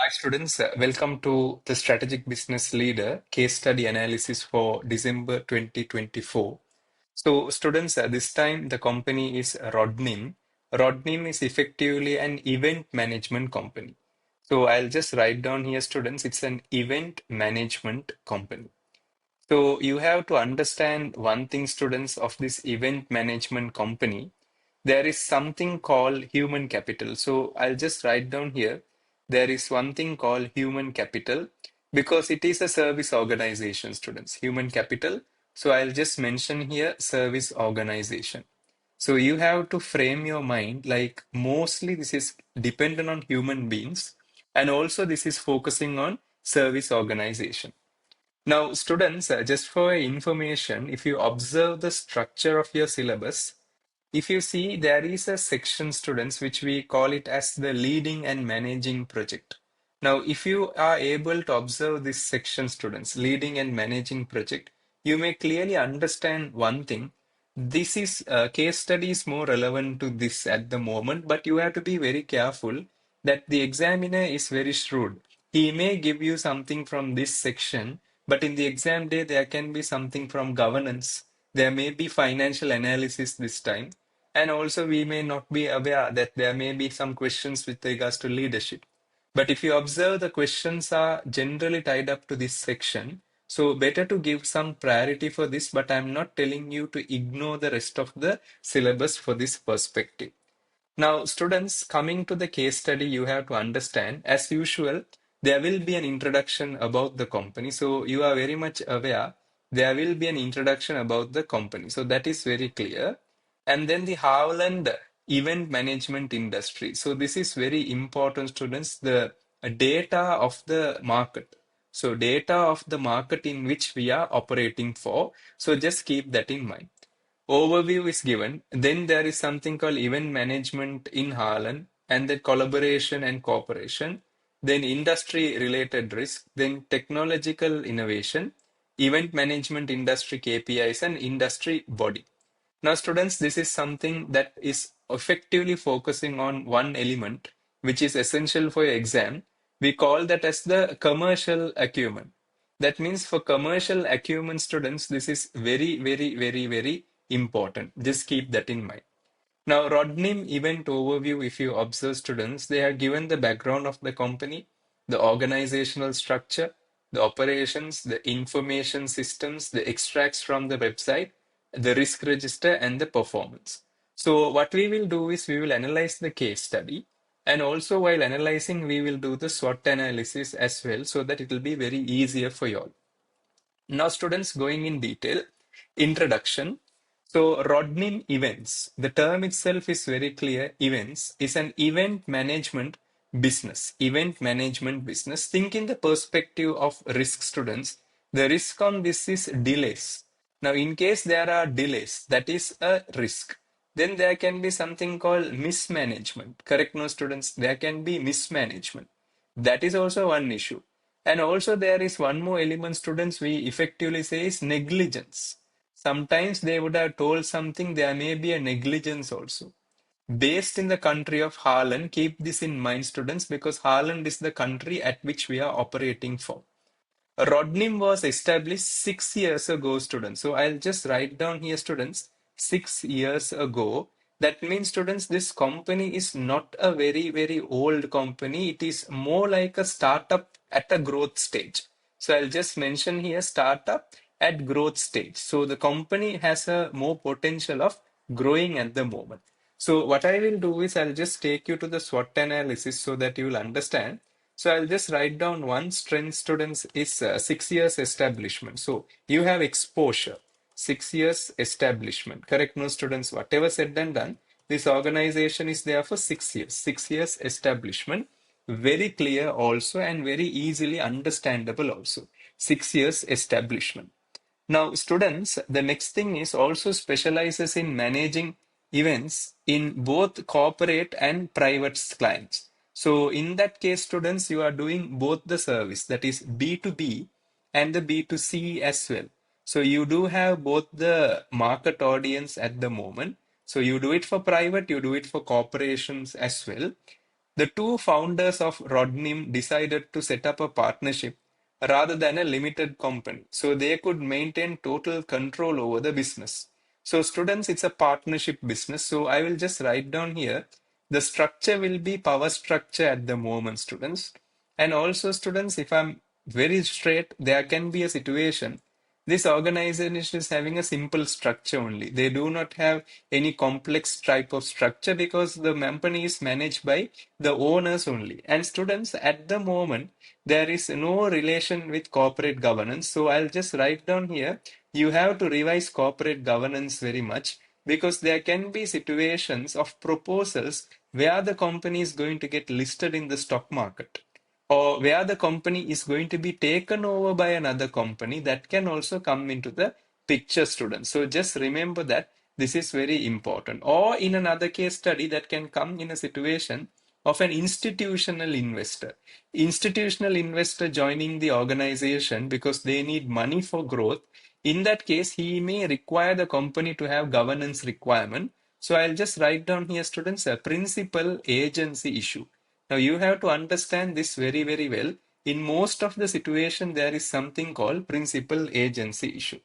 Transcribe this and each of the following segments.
Hi students, welcome to the Strategic Business Leader case study analysis for December 2024. So students, this time the company is Rodnim. Rodnim is effectively an event management company. So I'll just write down here students, it's an event management company. So you have to understand one thing, students, of this event management company. There is something called human capital. So I'll just write down here. There is one thing called human capital because it is a service organization, students. Human capital. So I'll just mention here service organization. So you have to frame your mind like mostly this is dependent on human beings and also this is focusing on service organization. Now, students, just for your information, if you observe the structure of your syllabus, if you see there is a section, students, which we call it as the leading and managing project. Now, if you are able to observe this section, students, leading and managing project, you may clearly understand one thing. This is case study is more relevant to this at the moment, but you have to be very careful that the examiner is very shrewd. He may give you something from this section, but in the exam day, there can be something from governance. There may be financial analysis this time. And also, we may not be aware that there may be some questions with regards to leadership. But if you observe, the questions are generally tied up to this section. So better to give some priority for this, but I'm not telling you to ignore the rest of the syllabus for this perspective. Now, students, coming to the case study, you have to understand, as usual, there will be an introduction about the company. So you are very much aware there will be an introduction about the company. So that is very clear. And then the Howland event management industry. So this is very important, students, the data of the market. So data of the market in which we are operating for. So just keep that in mind. Overview is given. Then there is something called event management in Harlan, and then collaboration and cooperation, then industry related risk, then technological innovation, event management industry KPIs, and industry body. Now, students, this is something that is effectively focusing on one element, which is essential for your exam. We call that as the commercial acumen. That means for commercial acumen students, this is very, very, very, very important. Just keep that in mind. Now, Rodnim event overview, if you observe students, they are given the background of the company, the organizational structure, the operations, the information systems, the extracts from the website, the risk register, and the performance. So what we will do is we will analyze the case study. And also while analyzing, we will do the SWOT analysis as well so that it will be very easier for you all. Now, students, going in detail, introduction. So, Rodnim events, the term itself is very clear. Events is an event management business. Event management business. Think in the perspective of risk, students. The risk on this is delays. Now, in case there are delays, that is a risk. Then there can be something called mismanagement. Correct, no, students? There can be mismanagement. That is also one issue. And also there is one more element, students, we effectively say is negligence. Sometimes they would have told something, there may be a negligence also. Based in the country of Holland, keep this in mind, students, because Holland is the country at which we are operating for. Rodnim was established 6 years ago, students. So I'll just write down here, students, 6 years ago. That means, students, this company is not a very, very old company. It is more like a startup at a growth stage. So I'll just mention here startup at growth stage. So the company has a more potential of growing at the moment. So what I will do is I'll just take you to the SWOT analysis so that you will understand. So I'll just write down one strength, students, is 6 years establishment. So you have exposure, 6 years establishment. Correct, no, students? Whatever said and done, this organization is there for 6 years. 6 years establishment. Very clear also and very easily understandable also. 6 years establishment. Now, students, the next thing is also specializes in managing events in both corporate and private clients. So in that case, students, you are doing both the service, that is B2B and the B2C as well. So you do have both the market audience at the moment. So you do it for private, you do it for corporations as well. The two founders of Rodnim decided to set up a partnership rather than a limited company, so they could maintain total control over the business. So students, it's a partnership business. So I will just write down here, the structure will be power structure at the moment, students. And also students, if I'm very straight, there can be a situation. This organization is having a simple structure only. They do not have any complex type of structure because the company is managed by the owners only. And students, at the moment, there is no relation with corporate governance. So I'll just write down here, you have to revise corporate governance very much because there can be situations of proposals where the company is going to get listed in the stock market or where the company is going to be taken over by another company. That can also come into the picture, students. So just remember that this is very important. Or in another case study, that can come in a situation of an institutional investor. Institutional investor joining the organization because they need money for growth. In that case, he may require the company to have governance requirement. So I'll just write down here, students, a principal agency issue. Now you have to understand this very, very well. In most of the situation, there is something called principal agency issue.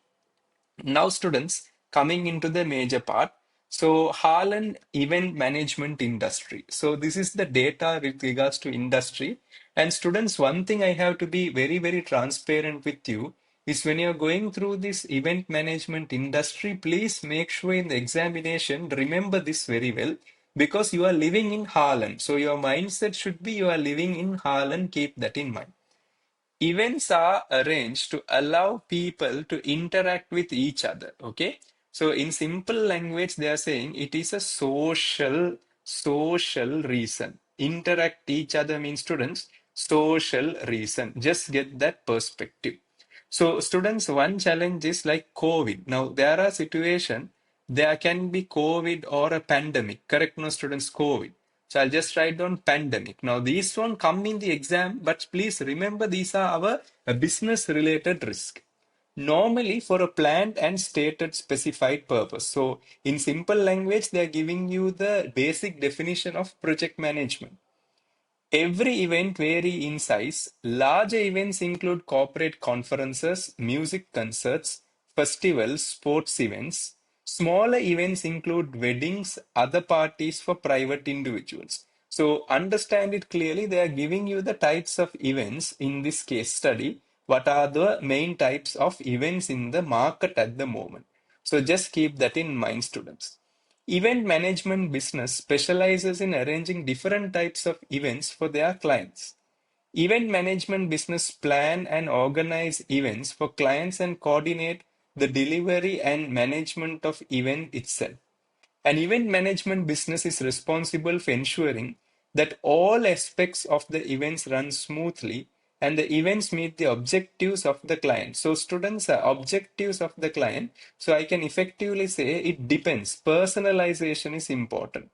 Now, students, coming into the major part. So, Harlan event management industry. So, this is the data with regards to industry. And students, one thing I have to be very, very transparent with you is when you're going through this event management industry, please make sure in the examination, remember this very well because you are living in Harlan. So, your mindset should be you are living in Harlan. Keep that in mind. Events are arranged to allow people to interact with each other. Okay. So in simple language, they are saying it is a social reason. Interact each other means, students, social reason. Just get that perspective. So students, one challenge is like COVID. Now there are situations, there can be COVID or a pandemic. Correct, no students, COVID. So I'll just write down pandemic. Now these won't come in the exam, but please remember these are our business related risk. Normally for a planned and stated specified purpose. So in simple language, they're giving you the basic definition of project management. Every event vary in size. Larger events include corporate conferences, music concerts, festivals, sports events. Smaller events include weddings, other parties for private individuals. So understand it clearly. They are giving you the types of events in this case study. What are the main types of events in the market at the moment? So just keep that in mind, students. Event management business specializes in arranging different types of events for their clients. Event management business plan and organize events for clients and coordinate the delivery and management of event itself. An event management business is responsible for ensuring that all aspects of the events run smoothly and the events meet the objectives of the client. So students are objectives of the client. So I can effectively say it depends. Personalization is important.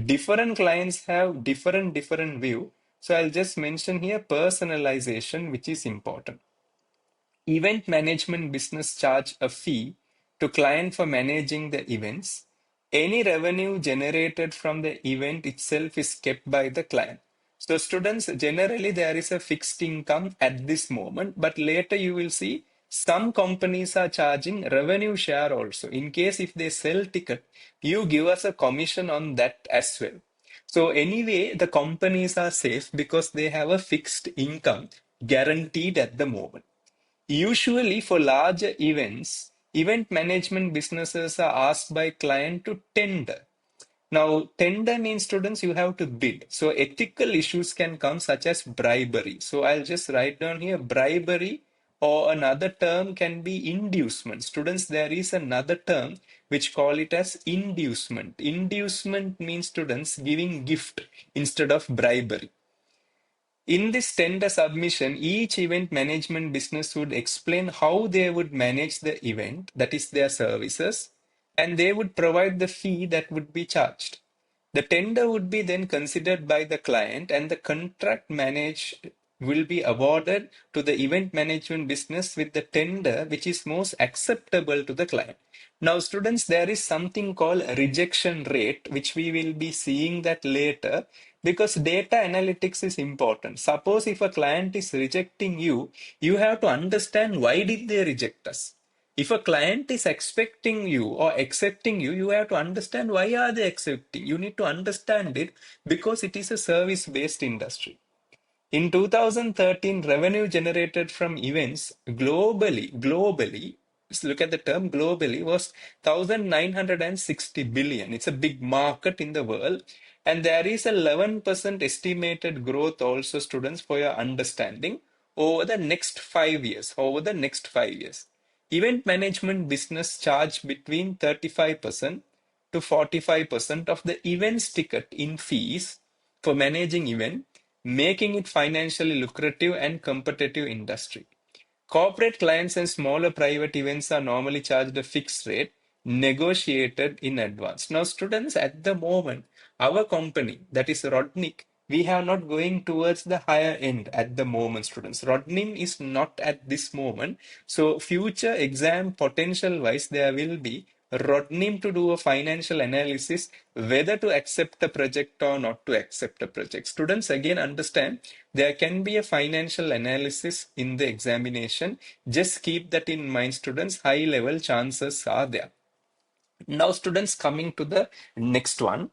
Different clients have different view. So I'll just mention here personalization, which is important. Event management business charge a fee to client for managing the events. Any revenue generated from the event itself is kept by the client. So students, generally there is a fixed income at this moment, but later you will see some companies are charging revenue share also. In case if they sell ticket, you give us a commission on that as well. So anyway, the companies are safe because they have a fixed income guaranteed at the moment. Usually for larger events, event management businesses are asked by client to tender. Now, tender means, students, you have to bid. So ethical issues can come such as bribery. So I'll just write down here bribery, or another term can be inducement. Students, there is another term which call it as inducement. Inducement means, students, giving gift instead of bribery. In this tender submission, each event management business would explain how they would manage the event, that is their services, and they would provide the fee that would be charged. The tender would be then considered by the client and the contract managed will be awarded to the event management business with the tender which is most acceptable to the client. Now, students, there is something called rejection rate, which we will be seeing that later. Because data analytics is important. Suppose if a client is rejecting you, you have to understand why did they reject us. If a client is expecting you or accepting you, you have to understand why are they accepting. You need to understand it because it is a service-based industry. In 2013, revenue generated from events globally, just look at the term globally, was 1,960 billion. It's a big market in the world. And there is a 11% estimated growth also, students, for your understanding over the next 5 years. Over the next 5 years. Event management business charge between 35% to 45% of the events ticket in fees for managing event, making it financially lucrative and competitive industry. Corporate clients and smaller private events are normally charged a fixed rate negotiated in advance. Now, students, at the moment, our company, that is Rodnik, we have not going towards the higher end at the moment, students. Rodnim is not at this moment. So, future exam potential wise, there will be Rodnim to do a financial analysis whether to accept a project or not to accept a project. Students again understand there can be a financial analysis in the examination. Just keep that in mind, students. High level chances are there. Now, students, coming to the next one.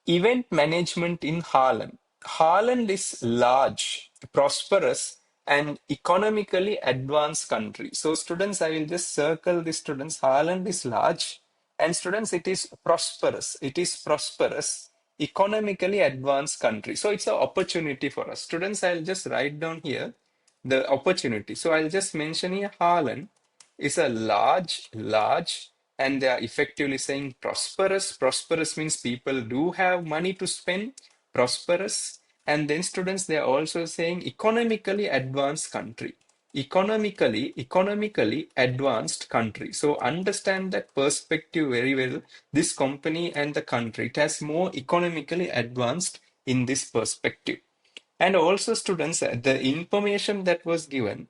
Event management in Holland. Holland is large, prosperous, and economically advanced country. So, students, I will just circle the students. Holland is large, and students, it is prosperous. It is prosperous, economically advanced country. So, it's an opportunity for us. Students, I'll just write down here the opportunity. So, I'll just mention here Holland is a large, and they are effectively saying prosperous. Prosperous means people do have money to spend, prosperous. And then students, they are also saying economically advanced country. Economically advanced country. So understand that perspective very well. This company and the country, it has more economically advanced in this perspective. And also students, the information that was given,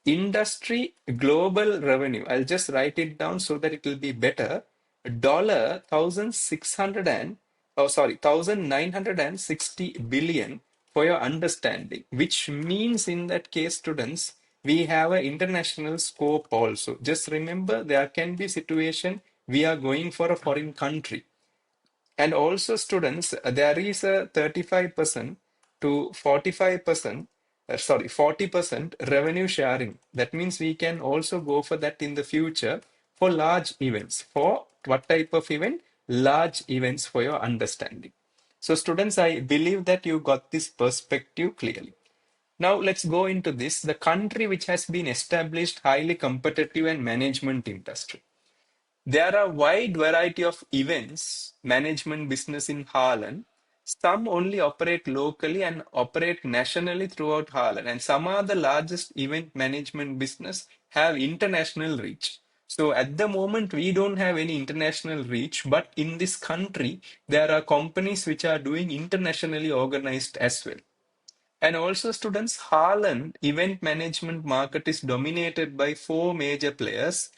industry global revenue. I'll just write it down so that it will be better. Dollar 1,600 and, oh sorry, 1,960 billion for your understanding, which means in that case, students, we have an international scope also. Just remember there can be situation we are going for a foreign country. And also, students, there is a 35% to 45%, 40% revenue sharing. That means we can also go for that in the future for large events. For what type of event? Large events for your understanding. So, students, I believe that you got this perspective clearly. Now, let's go into this. The country which has been established highly competitive and management industry. There are a wide variety of events management business in Holland. Some only operate locally and operate nationally throughout Holland, and some are the largest event management business have international reach. So at the moment, we don't have any international reach, but in this country, there are companies which are doing internationally organized as well. And also, students, Harlan event management market is dominated by four major players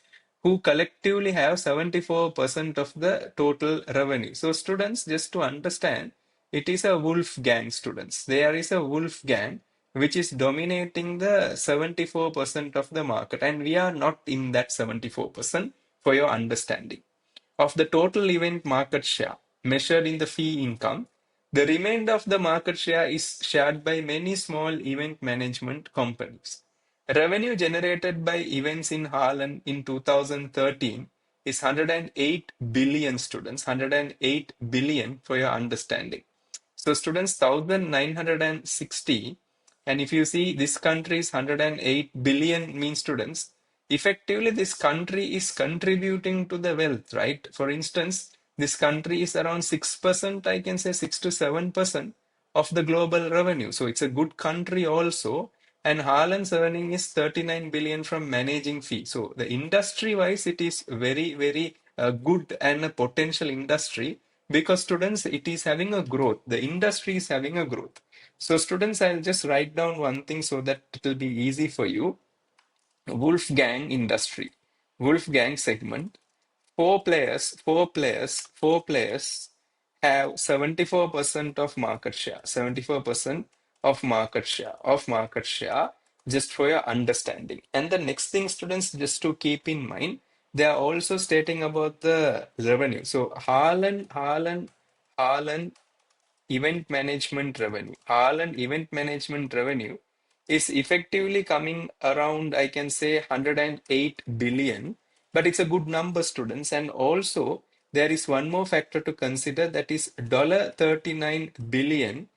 who collectively have 74% of the total revenue. So, students, just to understand, it is a wolf gang, students. There is a wolf gang which is dominating the 74% of the market, and we are not in that 74% for your understanding. Of the total event market share measured in the fee income, the remainder of the market share is shared by many small event management companies. Revenue generated by events in Holland in 2013 is 108 billion, students, 108 billion for your understanding. So students, 1,960, and if you see this country is 108 billion means, students, effectively this country is contributing to the wealth, right? For instance, this country is around 6%, I can say 6 to 7% of the global revenue. So it's a good country also. And Haaland's earning is 39 billion from managing fee. So the industry wise, it is very good and a potential industry because students, it is having a growth. The industry is having a growth. So students, I'll just write down one thing so that it will be easy for you. Wolfgang industry, Wolfgang segment, four players have 74% of market share, 74% of market share, just for your understanding. And the next thing, students, just to keep in mind, they are also stating about the revenue. So Haaland event management revenue. Haaland event management revenue is effectively coming around, I can say, 108 billion, but it's a good number, students. And also, there is one more factor to consider, that is $39 billion,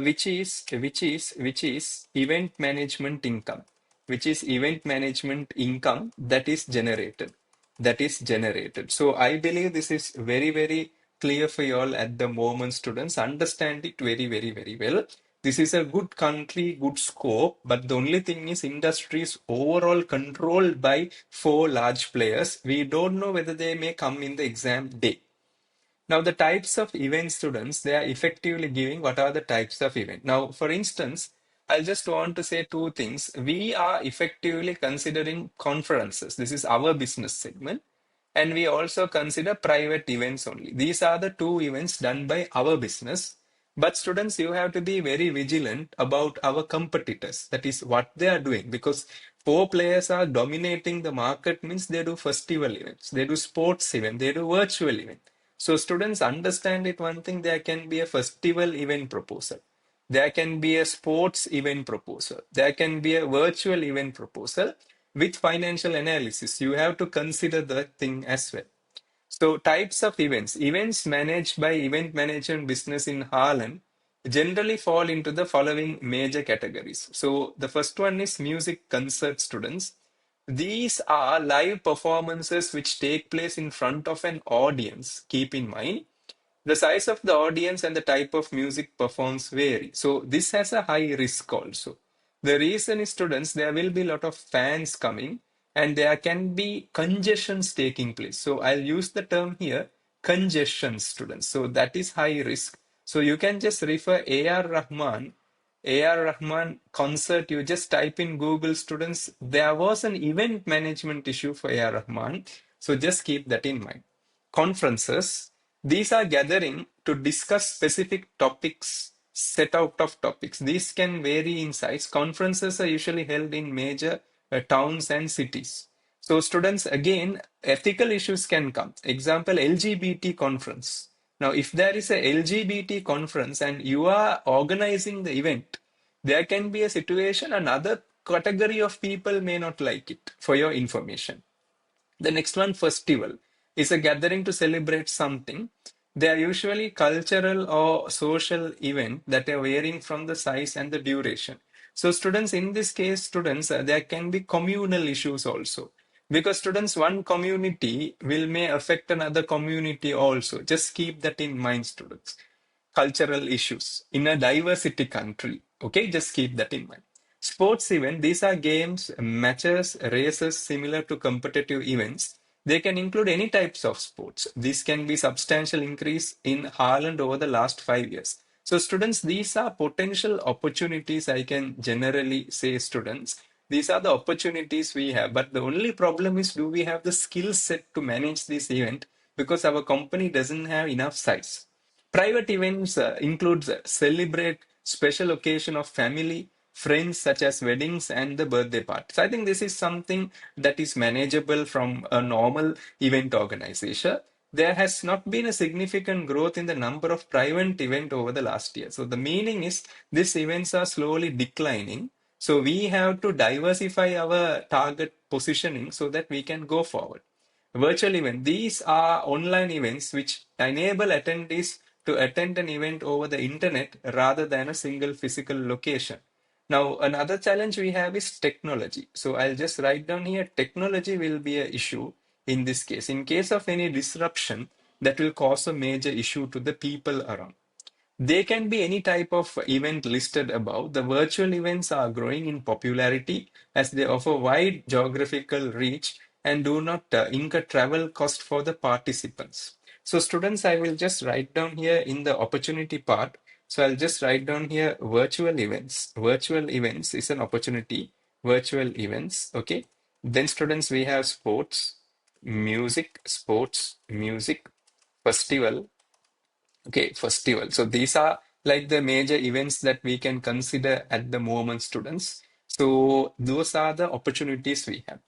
which is event management income, which is event management income that is generated. So I believe this is very, very clear for you all at the moment, students. Understand it very, very, very well. This is a good country, good scope, but the only thing is industry is overall controlled by four large players. We don't know whether they may come in the exam day. Now, the types of event, students, they are effectively giving what are the types of event. Now, for instance, I just want to say two things. We are effectively considering conferences. This is our business segment. And we also consider private events only. These are the two events done by our business. But students, you have to be very vigilant about our competitors. That is what they are doing, because four players are dominating the market, means they do festival events, they do sports event, they do virtual event. So students, understand it one thing, there can be a festival event proposal. There can be a sports event proposal. There can be a virtual event proposal with financial analysis. You have to consider that thing as well. So types of events. Events managed by event management business in Harlem generally fall into the following major categories. So the first one is music concert, students. These are live performances which take place in front of an audience. Keep in mind, the size of the audience and the type of music performs vary. So this has a high risk also. The reason is, students, there will be a lot of fans coming and there can be congestions taking place. So I'll use the term here, congestion, students. So that is high risk. So you can just refer A.R. Rahman concert. You just type in Google, students. There was an event management issue for A.R. Rahman. So just keep that in mind. Conferences. These are gathering to discuss specific topics, set out of topics. These can vary in size. Conferences are usually held in major towns and cities. So students, again, ethical issues can come. Example, LGBT conference. Now, if there is a LGBT conference and you are organizing the event, there can be a situation another category of people may not like it, for your information. The next one, festival, is a gathering to celebrate something. They are usually cultural or social event that are varying from the size and the duration. So students, in this case, students, there can be communal issues also. Because students, one community will may affect another community also. Just keep that in mind, students. Cultural issues in a diversity country. Okay, just keep that in mind. Sports event, these are games, matches, races similar to competitive events. They can include any types of sports. This can be substantial increase in Harland over the last 5 years. So students, these are potential opportunities, I can generally say, students. These are the opportunities we have. But the only problem is, do we have the skill set to manage this event? Because our company doesn't have enough size. Private events includes celebrate special occasion of family, friends, such as weddings and the birthday parties. I think this is something that is manageable from a normal event organization. There has not been a significant growth in the number of private events over the last year. So the meaning is these events are slowly declining. So we have to diversify our target positioning so that we can go forward. Virtual event. These are online events which enable attendees to attend an event over the internet rather than a single physical location. Now, another challenge we have is technology. So I'll just write down here, technology will be an issue in this case. In case of any disruption, that will cause a major issue to the people around. They can be any type of event listed above. The virtual events are growing in popularity as they offer wide geographical reach and do not incur travel cost for the participants. So students, I will just write down here in the opportunity part. So I'll just write down here virtual events. Virtual events is an opportunity. Virtual events. Okay. Then students, we have sports, music, festival, Okay, festival. So these are like the major events that we can consider at the moment, students. So those are the opportunities we have.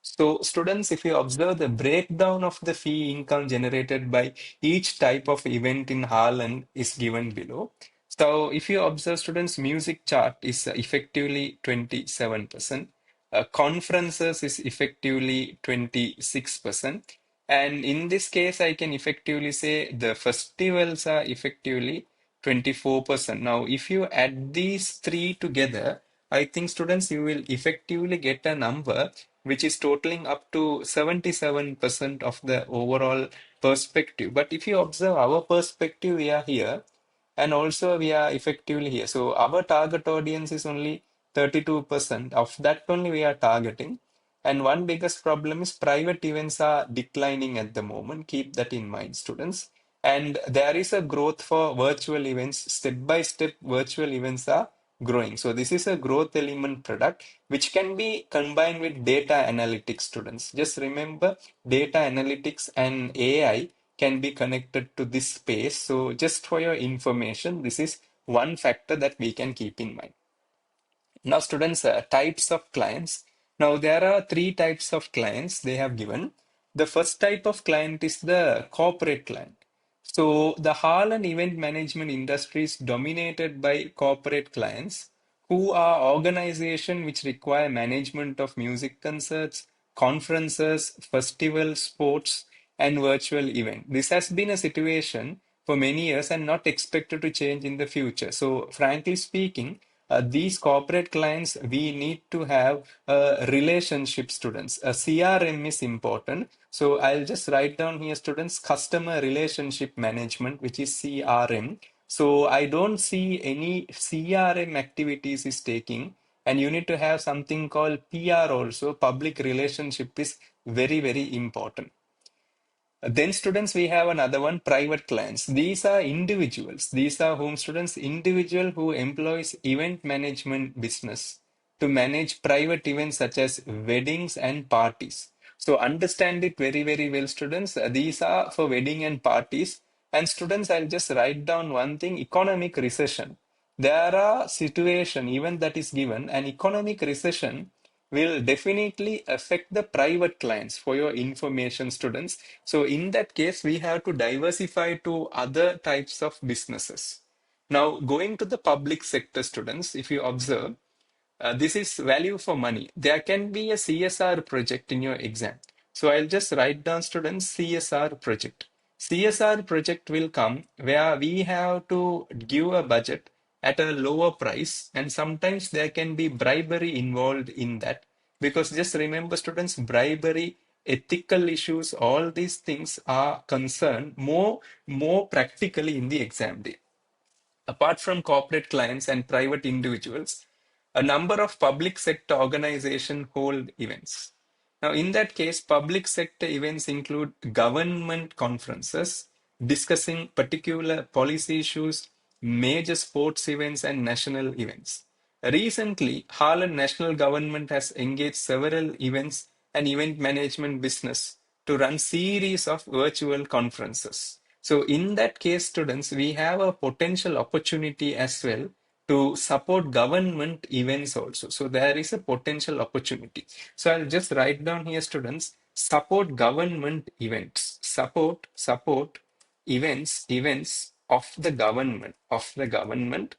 So students, if you observe the breakdown of the fee income generated by each type of event in Harlan is given below. So if you observe students, music chart is effectively 27%. Conferences is effectively 26%. And in this case, I can effectively say the festivals are effectively 24%. Now, if you add these three together, I think students, you will effectively get a number which is totaling up to 77% of the overall perspective. But if you observe our perspective, we are here and also we are effectively here. So our target audience is only 32%. Of that only we are targeting. And one biggest problem is private events are declining at the moment. Keep that in mind, students. And there is a growth for virtual events. Step by step, virtual events are growing. So this is a growth element product which can be combined with data analytics, students. Just remember, data analytics and AI can be connected to this space. So just for your information, this is one factor that we can keep in mind. Now, students, types of clients. Now, there are three types of clients they have given. The first type of client is the corporate client. So, the hall and event management industry is dominated by corporate clients who are organizations which require management of music concerts, conferences, festivals, sports, and virtual event. This has been a situation for many years and not expected to change in the future. So, frankly speaking, these corporate clients, we need to have a relationship, students. A CRM is important. So I'll just write down here, students, customer relationship management, which is CRM. So I don't see any CRM activities is taking, and you need to have something called PR also. Public relationship is very, very important. Then students, we have another one, private clients. These are individuals. These are whom students, individual who employs event management business to manage private events such as weddings and parties. So understand it very, very well, students. These are for wedding and parties. And students, I'll just write down one thing, economic recession. There are situation, even that is given, an economic recession will definitely affect the private clients for your information, students. So in that case, we have to diversify to other types of businesses. Now, going to the public sector, students, if you observe, this is value for money. There can be a CSR project in your exam. So I'll just write down, students, CSR project. CSR project will come where we have to give a budget at a lower price, and sometimes there can be bribery involved in that. Because just remember, students, bribery, ethical issues, all these things are concerned more practically in the exam day. Apart from corporate clients and private individuals, a number of public sector organizations hold events. Now, in that case, public sector events include government conferences discussing particular policy issues, major sports events, and national events. Recently, Harlan national government has engaged several events and event management business to run series of virtual conferences. So in that case, students, we have a potential opportunity as well to support government events also. So there is a potential opportunity. So I'll just write down here, students, support government events, support events of the government.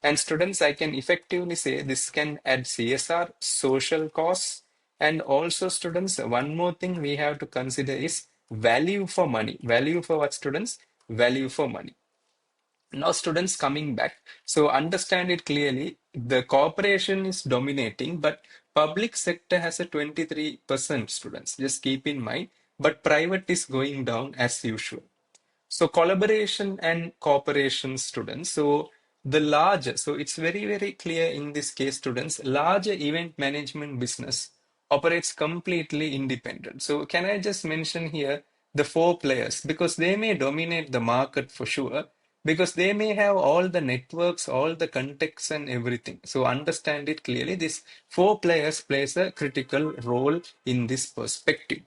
And students, I can effectively say this can add CSR, social costs, and also students, one more thing we have to consider is value for money. Value for what, students? Value for money. Now, students, coming back, so understand it clearly. The corporation is dominating, but public sector has a 23%, students. Just keep in mind, but private is going down as usual. So collaboration and cooperation, students. So the larger, so it's very, very clear in this case, students, larger event management business operates completely independent. So can I just mention here the four players, because they may dominate the market for sure, because they may have all the networks, all the contexts and everything. So understand it clearly. This four players plays a critical role in this perspective.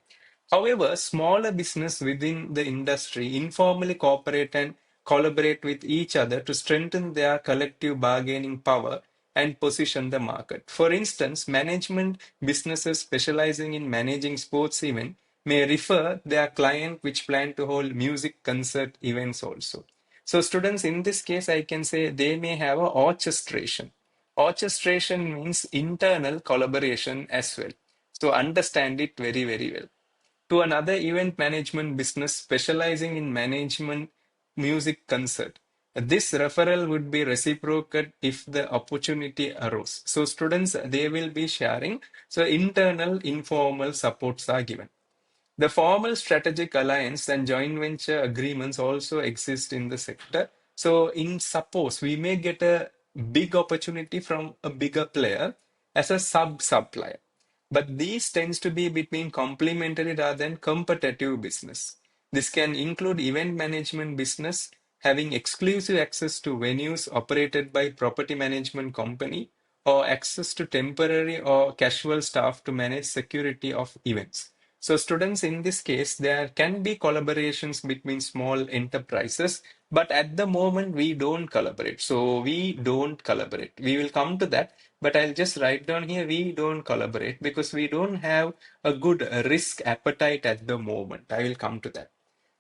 However, smaller business within the industry informally cooperate and collaborate with each other to strengthen their collective bargaining power and position the market. For instance, management businesses specializing in managing sports events may refer their client which plan to hold music concert events also. So students, in this case, I can say they may have a orchestration. Orchestration means internal collaboration as well. So understand it very, very well. To another event management business specializing in management music concert. This referral would be reciprocal if the opportunity arose. So students, they will be sharing. So internal informal supports are given. The formal strategic alliance and joint venture agreements also exist in the sector. So, in suppose we may get a big opportunity from a bigger player as a supplier, but these tends to be between complementary rather than competitive business. This can include event management business having exclusive access to venues operated by property management company or access to temporary or casual staff to manage security of events. So students, in this case, there can be collaborations between small enterprises, but at the moment we don't collaborate. So we don't collaborate. We will come to that, but I'll just write down here, we don't collaborate because we don't have a good risk appetite at the moment. I will come to that.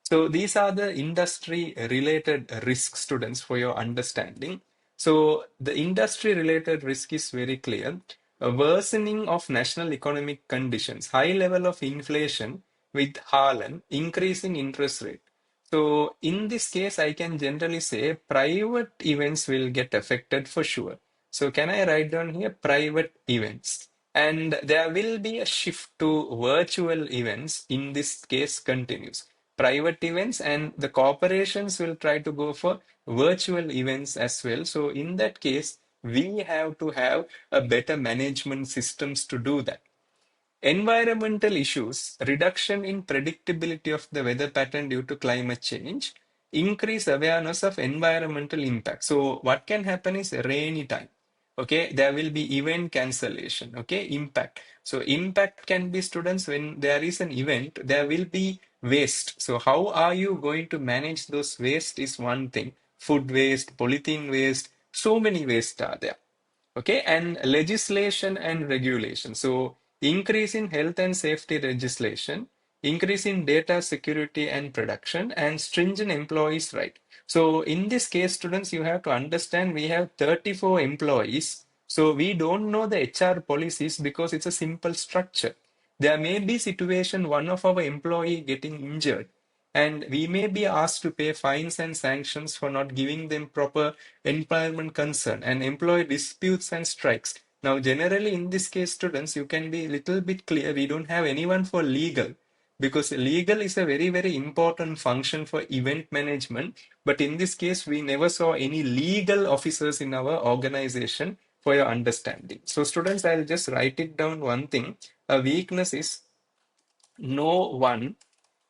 So these are the industry related risk, students, for your understanding. So the industry related risk is very clear. A worsening of national economic conditions, high level of inflation with Harlan, increase in interest rate. So in this case, I can generally say private events will get affected for sure. So can I write down here private events? And there will be a shift to virtual events in this case continues. Private events and the corporations will try to go for virtual events as well. So in that case, we have to have a better management systems to do that. Environmental issues, reduction in predictability of the weather pattern due to climate change, increase awareness of environmental impact. So what can happen is rainy time. Okay, there will be event cancellation. Okay, impact. So impact can be, students, when there is an event, there will be waste. So how are you going to manage those waste is one thing. Food waste, polythene waste, so many waste are there. Okay, and legislation and regulation. So increase in health and safety legislation, increase in data security and production, and stringent employees' right. So in this case, students, you have to understand we have 34 employees. So we don't know the HR policies because it's a simple structure. There may be situation one of our employee getting injured and we may be asked to pay fines and sanctions for not giving them proper employment concern and employee disputes and strikes. Now, generally in this case, students, you can be a little bit clear. We don't have anyone for legal because legal is a very, very important function for event management. But in this case, we never saw any legal officers in our organization for your understanding. So students, I'll just write it down one thing. A weakness is no one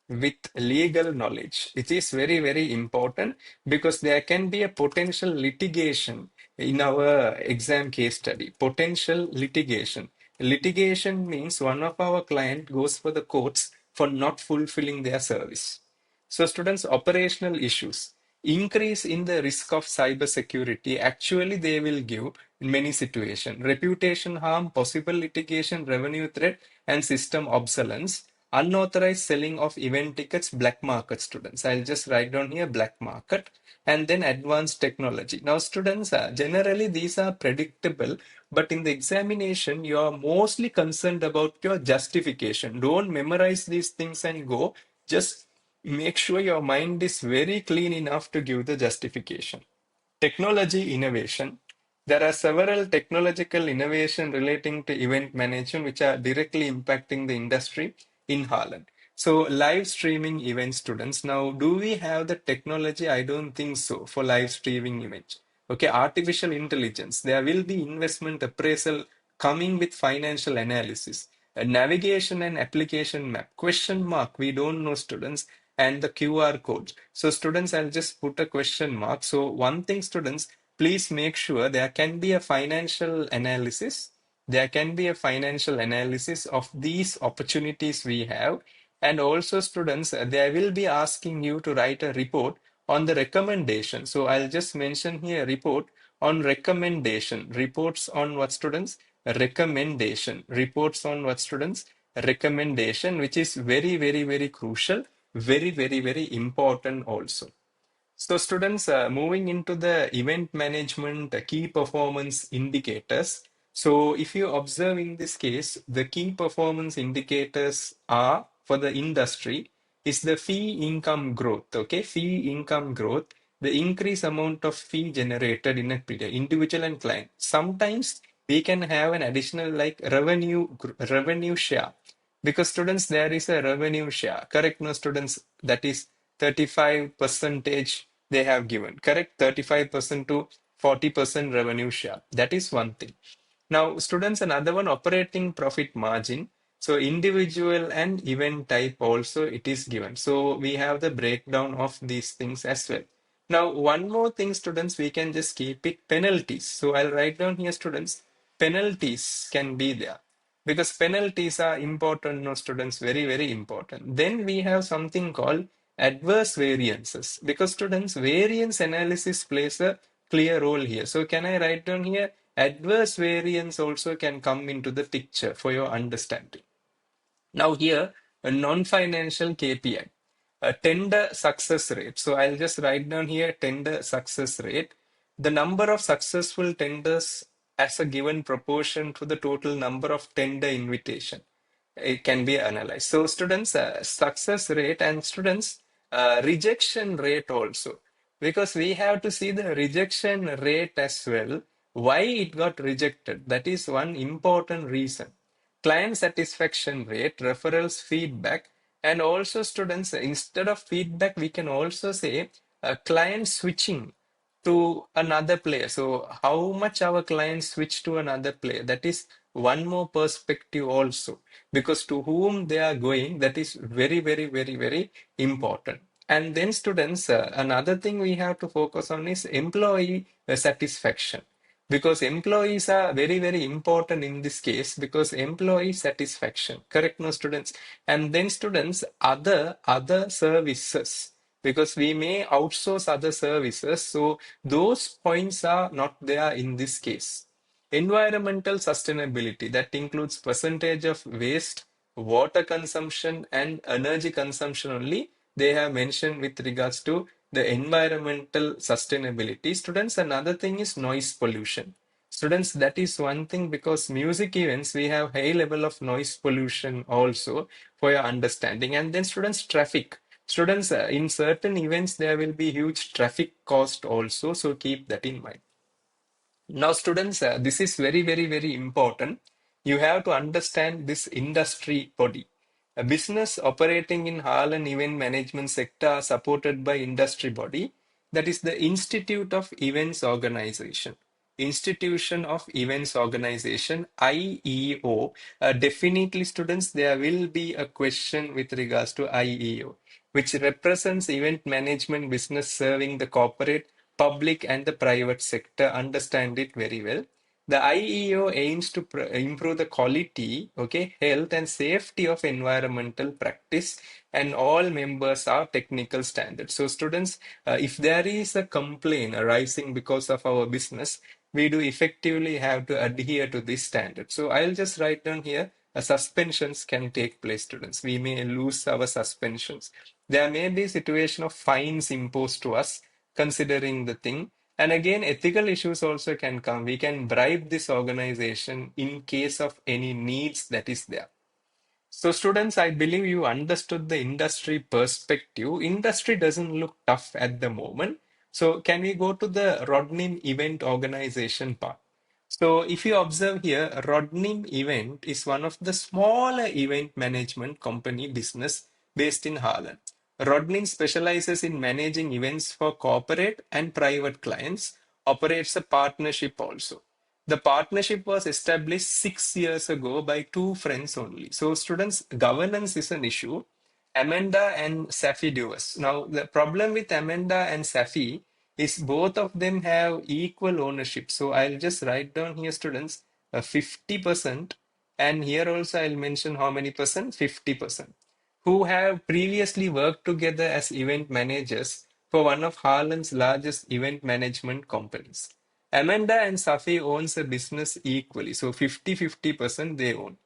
with legal knowledge. It is very, very important because there can be a potential litigation in our exam case study. Potential litigation. Litigation means one of our client goes for the courts for not fulfilling their service. So students, operational issues. Increase in the risk of cybersecurity. Actually, they will give in many situations. Reputation harm, possible litigation, revenue threat, and system obsolescence. Unauthorized selling of event tickets, black market, students. I'll just write down here black market, and then advanced technology. Now students, generally these are predictable, but in the examination you are mostly concerned about your justification. Don't memorize these things and go. Just make sure your mind is very clean enough to give the justification. Technology innovation. There are several technological innovation relating to event management which are directly impacting the industry in Holland. So live streaming event, students. Now, do we have the technology? I don't think so for live streaming events. Okay, artificial intelligence. There will be investment appraisal coming with financial analysis. A navigation and application map. Question mark. We don't know, students. And the QR code. So students, I'll just put a question mark. So one thing, students, please make sure there can be a financial analysis. There can be a financial analysis of these opportunities we have. And also, students, they will be asking you to write a report on the recommendation. So I'll just mention here report on recommendation. Reports on what, students? Recommendation. Reports on what, students? Recommendation, which is very, very, very crucial, very, very, very important also. So students, moving into the event management key performance indicators. So if you observe in this case, the key performance indicators are for the industry is the fee income growth. Okay, fee income growth, the increase amount of fee generated in a period, individual and client. Sometimes we can have an additional like revenue share, because students, there is a revenue share. Correct, no, students? That is 35 percentage they have given. Correct, 35% to 40% revenue share. That is one thing. Now, students, another one, operating profit margin. So individual and event type also it is given. So we have the breakdown of these things as well. Now, one more thing, students, we can just keep it penalties. So I'll write down here, students, penalties can be there, because penalties are important, no, students, very, very important. Then we have something called adverse variances, because students, variance analysis plays a clear role here. So can I write down here adverse variance also can come into the picture for your understanding. Now here, a non-financial KPI, a tender success rate. So I'll just write down here tender success rate. The number of successful tenders as a given proportion to the total number of tender invitation. It can be analyzed. So students, success rate, and students, rejection rate also, because we have to see the rejection rate as well. Why it got rejected? That is one important reason. Client satisfaction rate, referrals, feedback, and also students, instead of feedback, we can also say client switching to another player. So how much our clients switch to another player, that is one more perspective also, because to whom they are going, that is very, very, very, very important. And then students, another thing we have to focus on is employee satisfaction, because employees are very, very important in this case, because employee satisfaction. Correct, no, students? And then students, other services, because we may outsource other services, so those points are not there in this case. Environmental sustainability, that includes percentage of waste, water consumption, and energy consumption only. They have mentioned with regards to the environmental sustainability. Students, another thing is noise pollution. Students, that is one thing, because music events, we have high level of noise pollution also, for your understanding. And then students, traffic. Students, in certain events, there will be huge traffic cost also, so keep that in mind. Now, students, this is very, very, very important. You have to understand this industry body. A business operating in hall and event management sector are supported by industry body, that is the Institute of Events Organization. Institution of Events Organization, IEO. Definitely, students, there will be a question with regards to IEO, which represents event management business serving the corporate, public, and the private sector. Understand it very well. The IEO aims to improve the quality, okay, health and safety of environmental practice, and all members are technical standards. So students, if there is a complaint arising because of our business, we do effectively have to adhere to this standard. So I'll just write down here, suspensions can take place, students. We may lose our suspensions. There may be a situation of fines imposed to us considering the thing. And again, ethical issues also can come. We can bribe this organization in case of any needs that is there. So students, I believe you understood the industry perspective. Industry doesn't look tough at the moment. So can we go to the Rodnim event organization part? So if you observe here, Rodnim Event is one of the smaller event management company business based in Holland. Rodnim specializes in managing events for corporate and private clients, operates a partnership also. The partnership was established 6 years ago by two friends only. So, students, governance is an issue. Amanda and Safi Dewes. Now, the problem with Amanda and Safi is both of them have equal ownership. So, I'll just write down here, students, 50%. And here also, I'll mention how many percent? 50%. Who have previously worked together as event managers for one of Harlem's largest event management companies. Amanda and Safi owns a business equally, so 50-50% they own.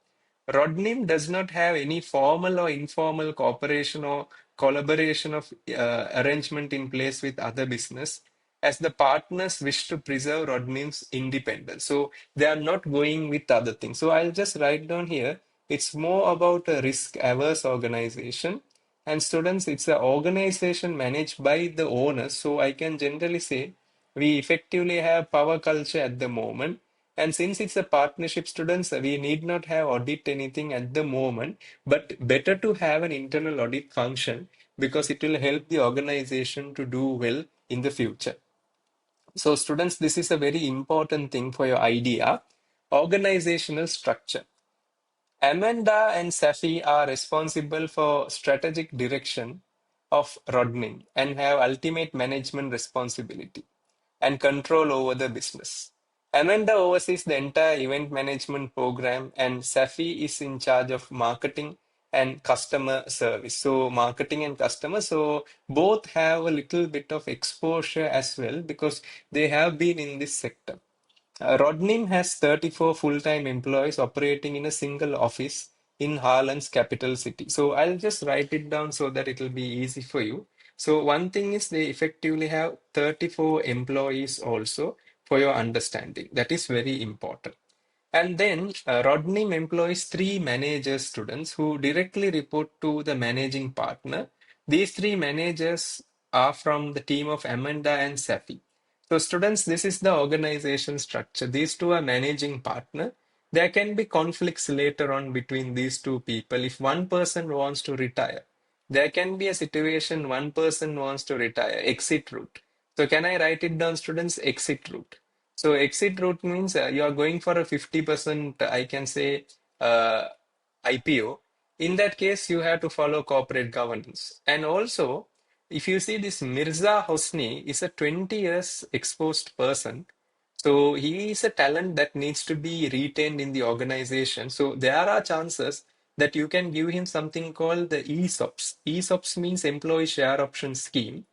Rodnim does not have any formal or informal cooperation or collaboration of arrangement in place with other business, as the partners wish to preserve Rodnim's independence. So they are not going with other things. So I'll just write down here. It's more about a risk-averse organization. And students, it's an organization managed by the owners. So I can generally say we effectively have power culture at the moment. And since it's a partnership, students, we need not have audit anything at the moment, but better to have an internal audit function because it will help the organization to do well in the future. So students, this is a very important thing for your idea. Organizational structure. Amanda and Safi are responsible for strategic direction of Rodnim and have ultimate management responsibility and control over the business. Amanda oversees the entire event management program, and Safi is in charge of marketing and customer service. So, marketing and customer. So, both have a little bit of exposure as well because they have been in this sector. Rodnim has 34 full-time employees operating in a single office in Harlem's capital city. So I'll just write it down so that it will be easy for you. So one thing is they effectively have 34 employees also for your understanding. That is very important. And then Rodnim employs three manager students who directly report to the managing partner. These three managers are from the team of Amanda and Safi. So students, this is the organization structure. These two are managing partner. There can be conflicts later on between these two people. If one person wants to retire, there can be a situation one person wants to retire, exit route. So can I write it down, students? Exit route. So exit route means you are going for a 50%, I can say, IPO. In that case, you have to follow corporate governance. And also, if you see this Mirza Hosni is a 20 years exposed person. So he is a talent that needs to be retained in the organization. So there are chances that you can give him something called the ESOPs. ESOPs means employee share option scheme.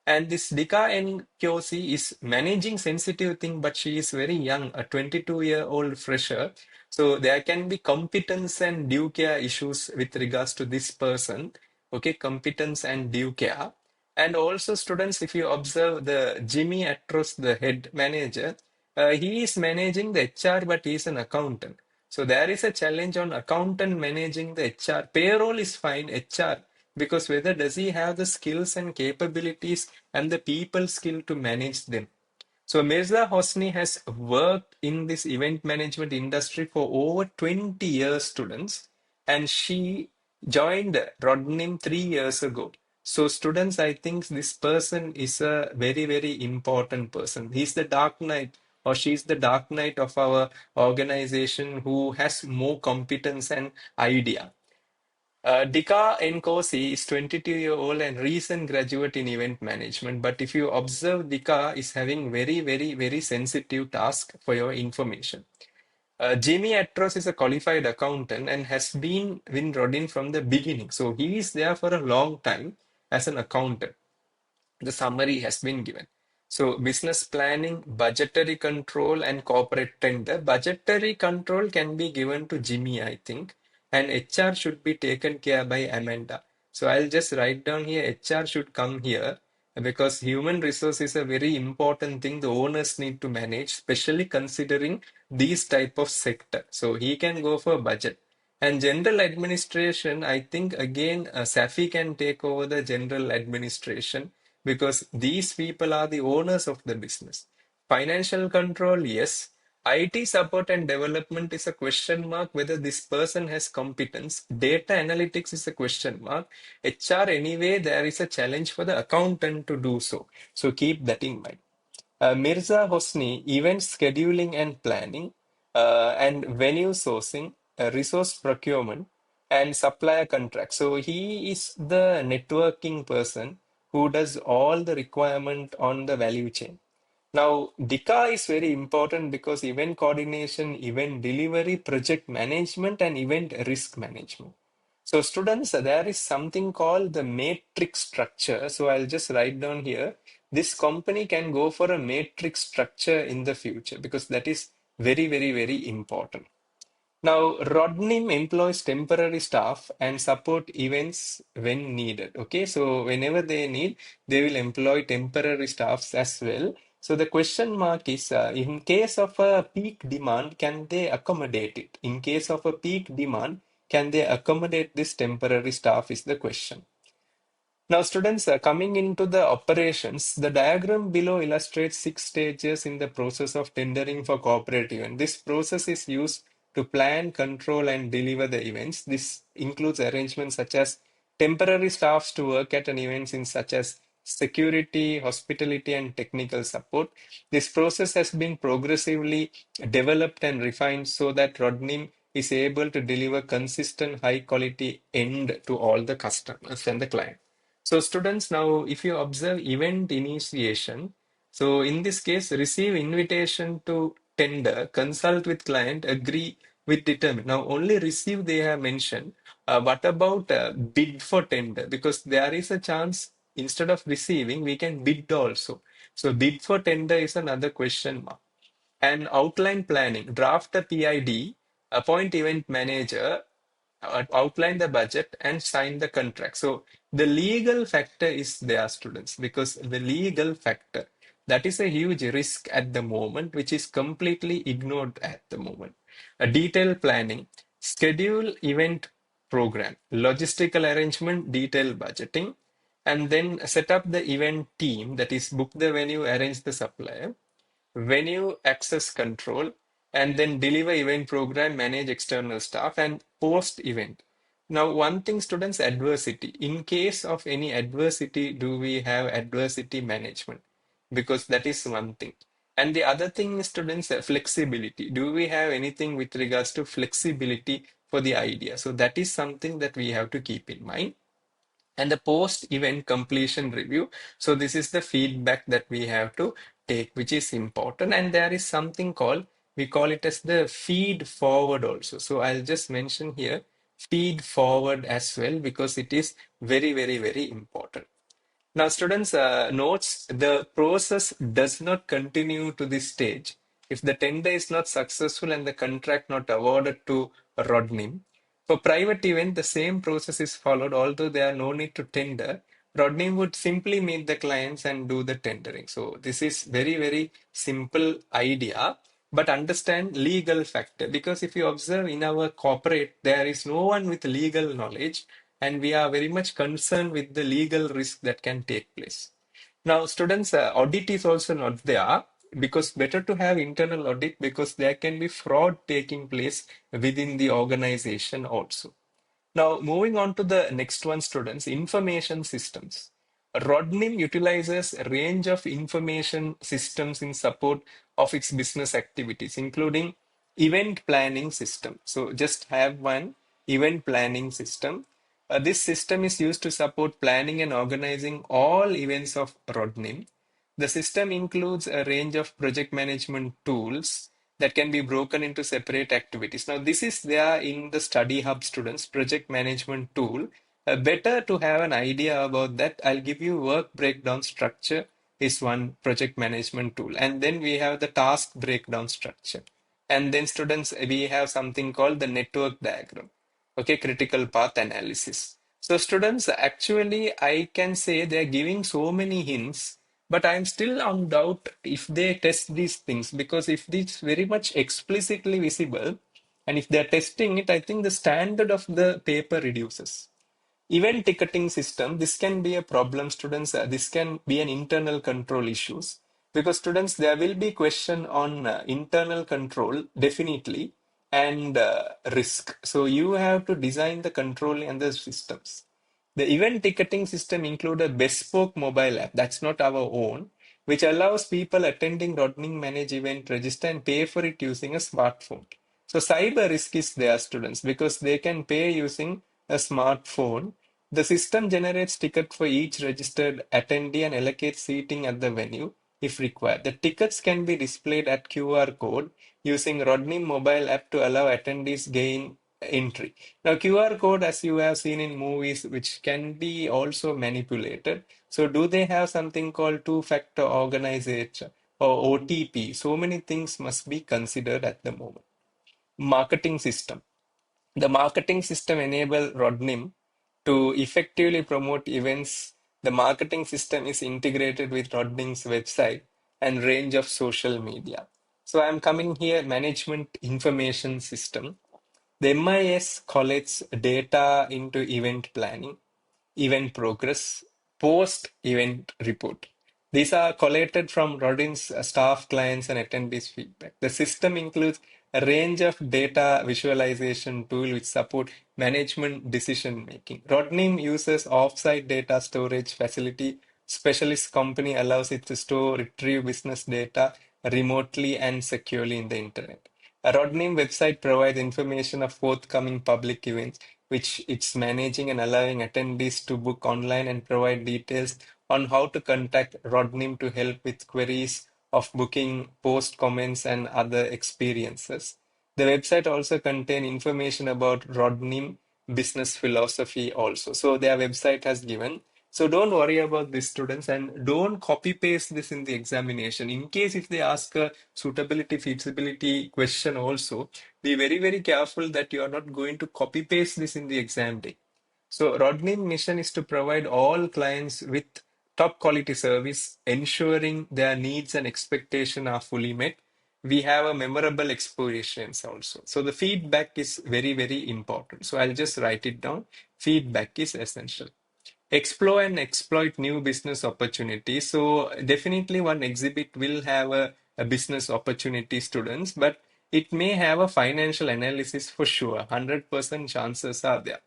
And this Dika N. Kyosi is managing sensitive thing, but she is very young, a 22-year-old fresher. So there can be competence and due care issues with regards to this person. Okay, competence and due care. And also students, if you observe the Jimmy Atros, the head manager, he is managing the HR, but he is an accountant. So there is a challenge on accountant managing the HR. Payroll is fine, HR, because whether does he have the skills and capabilities and the people skill to manage them. So Mirza Hosni has worked in this event management industry for over 20 years, students, and she joined Rodnim 3 years ago. So students, I think this person is a very, very important person. He's the dark knight or she's the dark knight of our organization who has more competence and idea. Dika Nkosi is 22-year-old and recent graduate in event management. But if you observe, Dika is having very, very, very sensitive task for your information. Jimmy Atros is a qualified accountant and has been with Rodin from the beginning. So he is there for a long time as an accountant. The summary has been given. So business planning, budgetary control, and corporate tender. Budgetary control can be given to Jimmy, I think, and HR should be taken care by Amanda. So I'll just write down here HR should come here because human resource is a very important thing the owners need to manage, especially considering these type of sector. So he can go for budget. And general administration, I think again, Safi can take over the general administration because these people are the owners of the business. Financial control, yes. IT support and development is a question mark whether this person has competence. Data analytics is a question mark. HR, anyway, there is a challenge for the accountant to do so. So keep that in mind. Mirza Hosni, event scheduling and planning, and venue sourcing, resource procurement, and supplier contracts. So he is the networking person who does all the requirement on the value chain. Now, DICA is very important because event coordination, event delivery, project management, and event risk management. So students, there is something called the matrix structure. So I'll just write down here. This company can go for a matrix structure in the future because that is very, very, very important. Now, Rodnim employs temporary staff and support events when needed. Okay, so whenever they need, they will employ temporary staffs as well. So the question mark is, in case of a peak demand, can they accommodate it? In case of a peak demand, can they accommodate this temporary staff is the question. Now, students, coming into the operations, the diagram below illustrates 6 stages in the process of tendering for corporate event. This process is used to plan, control, and deliver the events. This includes arrangements such as temporary staffs to work at an events in such as security, hospitality, and technical support. This process has been progressively developed and refined so that Rodnim is able to deliver consistent, high quality end to all the customers and the client. So students, now if you observe event initiation, so in this case, receive invitation to tender, consult with client, agree with determine. Now only receive they have mentioned. What about bid for tender? Because there is a chance instead of receiving, we can bid also. So bid for tender is another question mark. And outline planning, draft a PID, appoint event manager, outline the budget and sign the contract. So the legal factor is there, students, because the legal factor, that is a huge risk at the moment, which is completely ignored at the moment. A detailed planning, schedule event program, logistical arrangement, detailed budgeting, and then set up the event team, that is book the venue, arrange the supplier, venue access control, and then deliver event program, manage external staff, and post event. Now, one thing, students, adversity. In case of any adversity, do we have adversity management? Because that is one thing. And the other thing is, students, flexibility. Do we have anything with regards to flexibility for the idea? So that is something that we have to keep in mind. And the post event completion review. So this is the feedback that we have to take, which is important. And there is something called, we call it as the feed forward also. So I'll just mention here feed forward as well, because it is very, very, very important. Now, students, notes, the process does not continue to this stage if the tender is not successful and the contract not awarded to Rodnim. For private event, the same process is followed, although there are no need to tender. Rodnim would simply meet the clients and do the tendering. So this is very, very simple idea, but understand legal factor, because if you observe in our corporate, there is no one with legal knowledge, and we are very much concerned with the legal risk that can take place. Now, students, audit is also not there, because better to have internal audit, because there can be fraud taking place within the organization also. Now, moving on to the next one, students, information systems. Rodnim utilizes a range of information systems in support of its business activities, including event planning system. So just have one event planning system. This system is used to support planning and organizing all events of Rodnim. The system includes a range of project management tools that can be broken into separate activities. Now, this is there in the study hub, students, project management tool. Better to have an idea about that. I'll give you work breakdown structure is one project management tool. And then we have the task breakdown structure. And then students, we have something called the network diagram. Okay, critical path analysis. So students, actually, I can say they're giving so many hints, but I'm still on doubt if they test these things, because if it's very much explicitly visible and if they're testing it, I think the standard of the paper reduces. Event ticketing system, this can be a problem, students. This can be an internal control issues, because students, there will be question on internal control, definitely, and risk. So you have to design the control and the systems. The event ticketing system include a bespoke mobile app, that's not our own, which allows people attending Rodning manage event register and pay for it using a smartphone. So cyber risk is there, students, because they can pay using a smartphone. The system generates ticket for each registered attendee and allocates seating at the venue if required. The tickets can be displayed at QR code using Rodnim mobile app to allow attendees gain entry. Now, QR code, as you have seen in movies, which can be also manipulated. So, do they have something called two-factor organization or OTP? So many things must be considered at the moment. Marketing system. The marketing system enable Rodnim to effectively promote events. The marketing system is integrated with Rodnim's website and range of social media. So I'm coming here, management information system. The MIS collects data into event planning, event progress, post-event report. These are collated from Rodin's staff, clients, and attendees' feedback. The system includes a range of data visualization tools which support management decision making. Rodnim uses offsite data storage facility. Specialist company allows it to store, retrieve business data remotely and securely in the internet. A Rodnim website provides information of forthcoming public events, which it's managing and allowing attendees to book online and provide details on how to contact Rodnim to help with queries of booking, post comments, and other experiences. The website also contains information about Rodnim business philosophy also. So their website has given. So don't worry about this, students, and don't copy paste this in the examination. In case if they ask a suitability feasibility question also, be very, very careful that you are not going to copy paste this in the exam day. So Rodnim mission is to provide all clients with top quality service, ensuring their needs and expectation are fully met. We have a memorable experience also. So the feedback is very, very important. So I'll just write it down. Feedback is essential. Explore and exploit new business opportunities. So definitely one exhibit will have a business opportunity, students, but it may have a financial analysis for sure. 100% chances are there.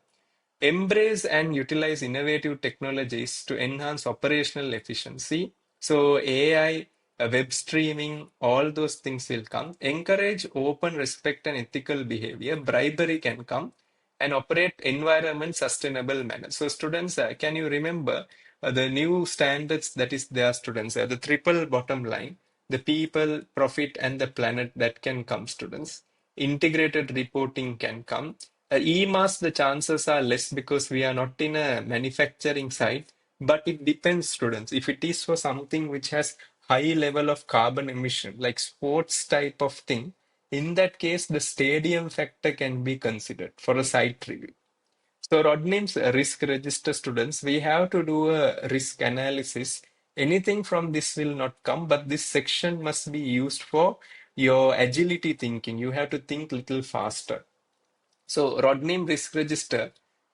Embrace and utilize innovative technologies to enhance operational efficiency. So AI, web streaming, all those things will come. Encourage open, respect, and ethical behavior. Bribery can come and operate environment sustainable manner. So students, can you remember the new standards that is there, students? The triple bottom line, the people, profit, and the planet that can come, students. Integrated reporting can come. E-mass, the chances are less because we are not in a manufacturing side, but it depends, students. If it is for something which has high level of carbon emission, like sports type of thing, in that case, the stadium factor can be considered for a site review. So Rodnim's risk register, students, we have to do a risk analysis. Anything from this will not come, but this section must be used for your agility thinking. You have to think little faster. So Rodnim Risk Register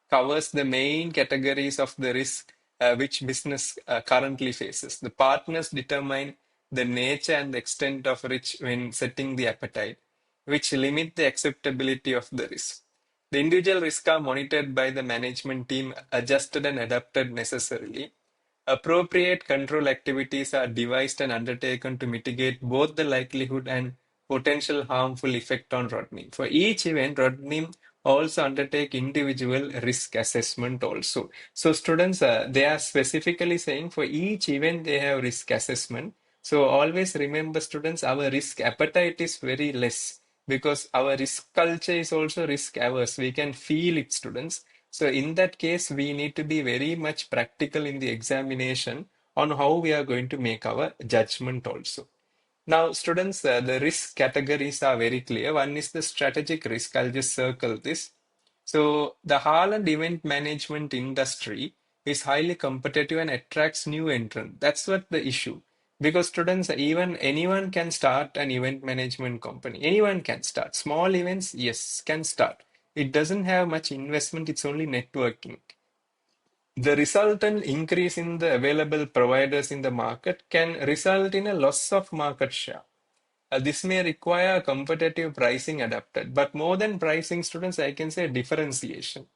covers the main categories of the risk which business currently faces. The partners determine the nature and the extent of risk when setting the appetite, which limit the acceptability of the risk. The individual risks are monitored by the management team, adjusted and adapted necessarily. Appropriate control activities are devised and undertaken to mitigate both the likelihood and potential harmful effect on Rodnim. For each event, Rodnim also undertake individual risk assessment also. So students, they are specifically saying for each event they have risk assessment. So always remember, students, our risk appetite is very less because our risk culture is also risk averse. We can feel it, students. So in that case, we need to be very much practical in the examination on how we are going to make our judgment also. Now, students, the risk categories are very clear. One is the strategic risk. I'll just circle this. So the Haaland event management industry is highly competitive and attracts new entrants. That's what the issue. Because students, even anyone can start an event management company. Anyone can start. Small events, yes, can start. It doesn't have much investment, it's only networking. The resultant increase in the available providers in the market can result in a loss of market share. This may require competitive pricing adapted, but more than pricing, students, I can say differentiation.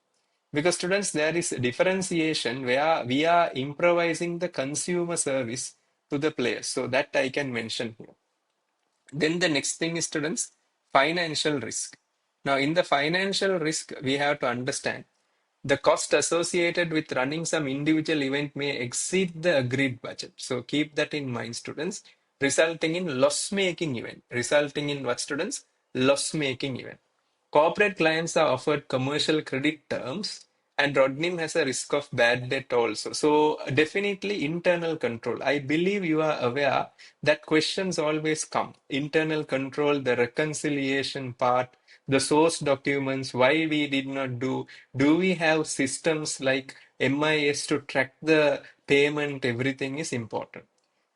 Because students, there is differentiation where we are improvising the consumer service to the players. So that I can mention here. Then the next thing is, students, financial risk. Now, in the financial risk, we have to understand the cost associated with running some individual event may exceed the agreed budget. So keep that in mind, students, resulting in loss-making event. Resulting in what, students? Loss-making event. Corporate clients are offered commercial credit terms, and Rodnim has a risk of bad debt also. So definitely internal control. I believe you are aware that questions always come. Internal control, the reconciliation part, the source documents, why we did not do we have systems like MIS to track the payment, everything is important.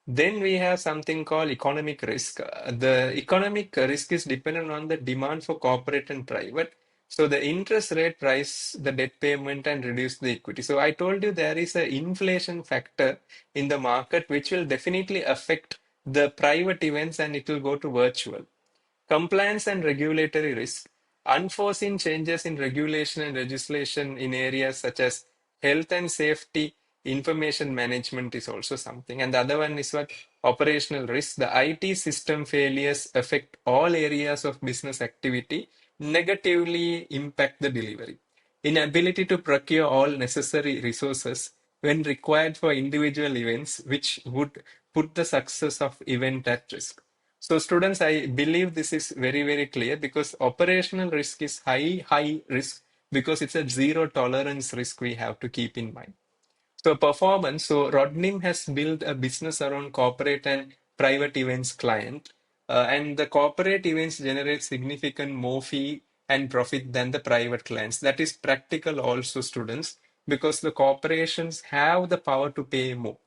Then we have something called economic risk. The economic risk is dependent on the demand for corporate and private. So the interest rate rise the debt payment and reduce the equity. So I told you there is an inflation factor in the market which will definitely affect the private events and it will go to virtual. Compliance and regulatory risk. Unforeseen changes in regulation and legislation in areas such as health and safety, information management is also something. And the other one is what? Operational risk. The IT system failures affect all areas of business activity, negatively impact the delivery. Inability to procure all necessary resources when required for individual events, which would put the success of event at risk. So students, I believe this is very, very clear because operational risk is high risk because it's a zero tolerance risk we have to keep in mind. So performance, so Rodnim has built a business around corporate and private events client, and the corporate events generate significant more fee and profit than the private clients. That is practical also students because the corporations have the power to pay more.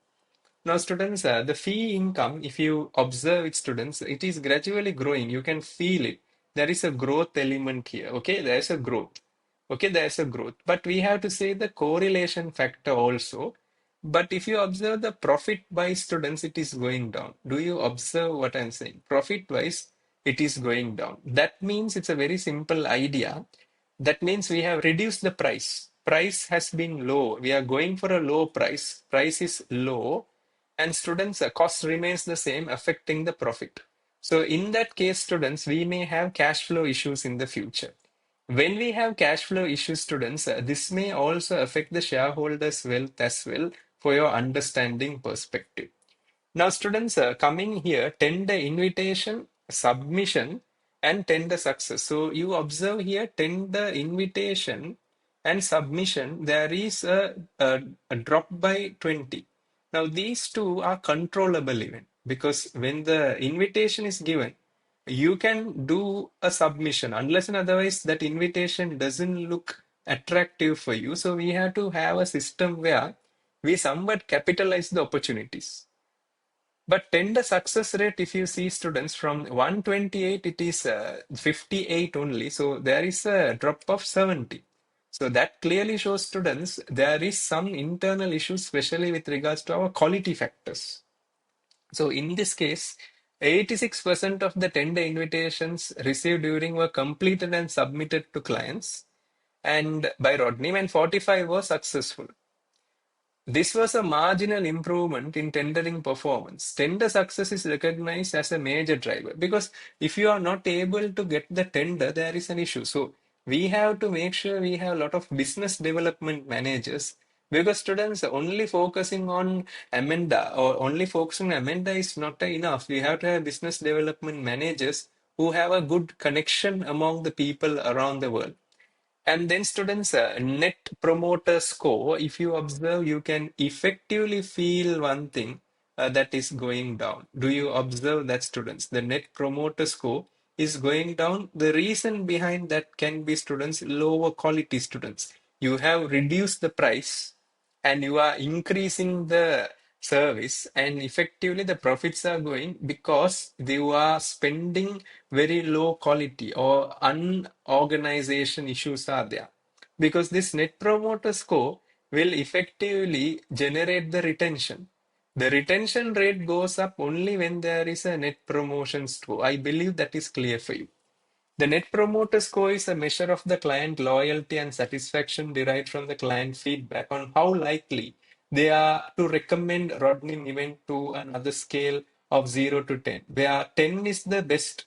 Now, students, the fee income, if you observe it, students, it is gradually growing. You can feel it. There is a growth element here. Okay, there's a growth. Okay, there's a growth. But we have to say the correlation factor also. But if you observe the profit by students, it is going down. Do you observe what I'm saying? Profit wise, it is going down. That means it's a very simple idea. That means we have reduced the price. Price has been low. We are going for a low price. Price is low and students cost remains the same affecting the profit. So in that case students we may have cash flow issues in the future. When we have cash flow issues students, this may also affect the shareholders wealth as well for your understanding perspective. Now, students, coming here, tender invitation, submission, and tender success. So you observe here tender invitation and submission, there is a drop by 20. Now, these two are controllable event because when the invitation is given, you can do a submission unless and otherwise that invitation doesn't look attractive for you. So we have to have a system where we somewhat capitalize the opportunities. But tender success rate, if you see students from 128, it is 58 only. So there is a drop of 70. So that clearly shows students there is some internal issues, especially with regards to our quality factors. So in this case, 86% of the tender invitations received during were completed and submitted to clients and by Rodnim and 45 were successful. This was a marginal improvement in tendering performance. Tender success is recognized as a major driver because if you are not able to get the tender, there is an issue. So we have to make sure we have a lot of business development managers because students only focusing on Amenda or only focusing on Amenda is not enough. We have to have business development managers who have a good connection among the people around the world. And then students, net promoter score, if you observe, you can effectively feel one thing that is going down. Do you observe that students? The net promoter score is going down. The reason behind that can be students, lower quality students. You have reduced the price and you are increasing the service and effectively the profits are going because you are spending very low quality or unorganization issues are there because this net promoter score will effectively generate the retention. The retention rate goes up only when there is a net promotion score. I believe that is clear for you. The net promoter score is a measure of the client loyalty and satisfaction derived from the client feedback on how likely they are to recommend Rodnim event to another scale of 0 to 10, where 10 is the best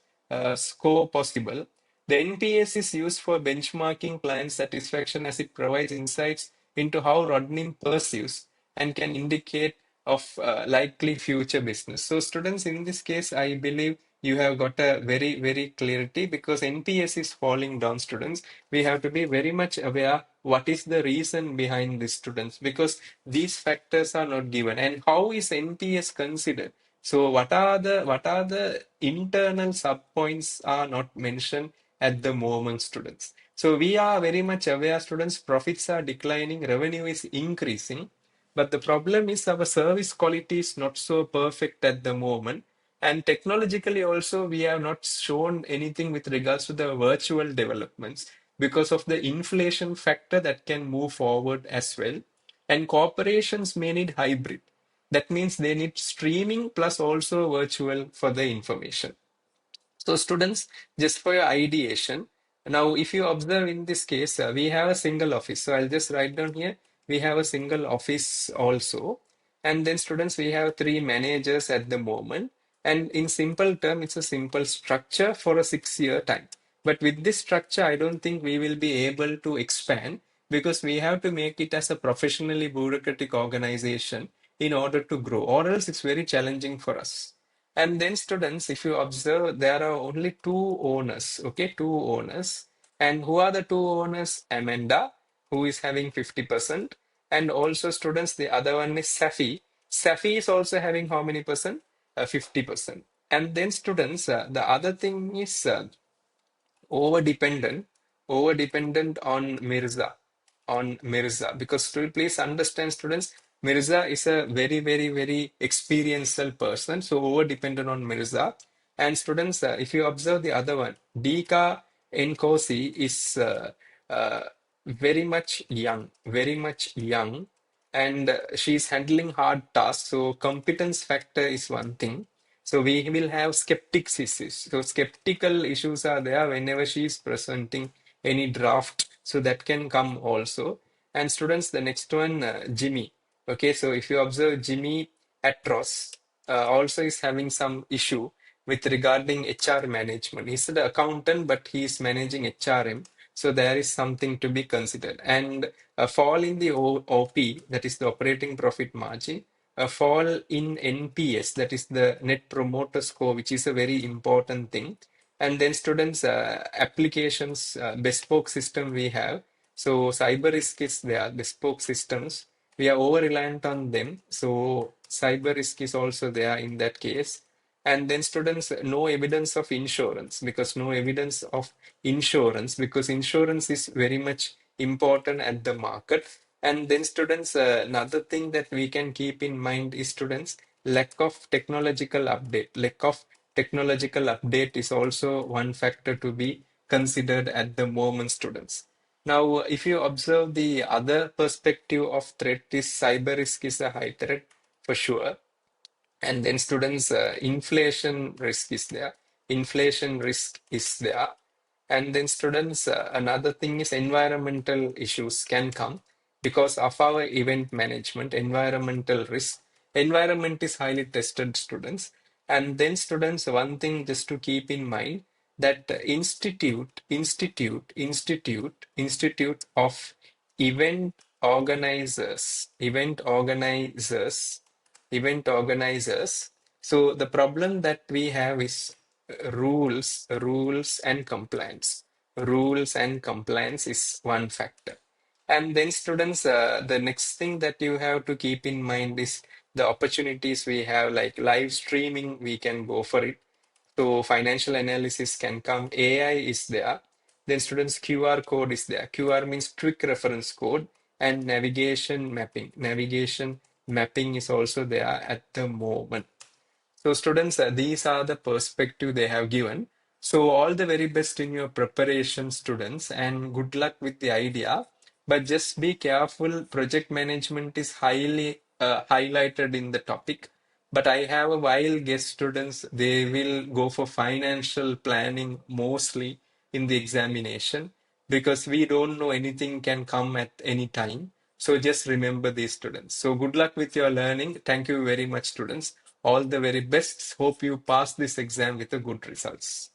score possible. The NPS is used for benchmarking client satisfaction as it provides insights into how Rodnim perceives and can indicate of likely future business. So students, in this case, I believe You have got a very, very clarity because NPS is falling down, students. We have to be very much aware what is the reason behind these students, because these factors are not given. And how is NPS considered? So what are the internal sub points are not mentioned at the moment, students. So we are very much aware, students, profits are declining, revenue is increasing, but the problem is our service quality is not so perfect at the moment. And technologically also, we have not shown anything with regards to the virtual developments because of the inflation factor that can move forward as well. And corporations may need hybrid. That means they need streaming plus also virtual for the information. So students, just for your ideation, now if you observe in this case, we have a single office. So I'll just write down here, we have a single office also. And then students, we have three managers at the moment. And in simple term, it's a simple structure for a 6 year time. But with this structure, I don't think we will be able to expand because we have to make it as a professionally bureaucratic organization in order to grow, or else it's very challenging for us. And then students, if you observe, there are only two owners, okay, two owners. And who are the two owners? Amanda, who is having 50%. And also students, the other one is Safi. Safi is also having how many percent? 50%. And then students, the other thing is over dependent on Mirza, because please understand, students, Mirza is a very, very, very experienced person, so over dependent on Mirza. And students, if you observe the other one, Dika Nkosi is uh, very much young, and she's handling hard tasks, so competence factor is one thing. So we will have skeptics issues. So skeptical issues are there whenever she is presenting any draft. So that can come also. And students, the next one, Jimmy. Okay, so if you observe Jimmy Atros, also is having some issue with regarding HR management. He's the accountant, but he is managing HRM. So there is something to be considered. And a fall in the OP, that is the operating profit margin, a fall in NPS, that is the net promoter score, which is a very important thing. And then students, applications, bespoke system we have. So cyber risk is there, bespoke systems. We are over reliant on them. So cyber risk is also there in that case. And then students, no evidence of insurance, because no evidence of insurance, because insurance is very much important at the market. And then students, another thing that we can keep in mind is students, lack of technological update. Lack of technological update is also one factor to be considered at the moment, students. Now, if you observe the other perspective of threat is cyber risk is a high threat for sure. And then students, inflation risk is there. Inflation risk is there. And then students, another thing is environmental issues can come because of our event management, environmental risk. Environment is highly tested, students. And then students, one thing just to keep in mind that institute of event organizers, event organizers. So the problem that we have is rules and compliance. Rules and compliance is one factor. And then students, the next thing that you have to keep in mind is the opportunities we have, like live streaming, we can go for it. So financial analysis can come. AI is there. Then students, QR code is there. QR means quick reference code, and navigation mapping. Navigation mapping is also there at the moment. So students, these are the perspective they have given. So all the very best in your preparation, students, and good luck with the idea. But just be careful. Project management is highly highlighted in the topic. But I have a wild guess, students, they will go for financial planning mostly in the examination because we don't know, anything can come at any time. So just remember these, students. So good luck with your learning. Thank you very much, students. All the very best. Hope you pass this exam with a good results.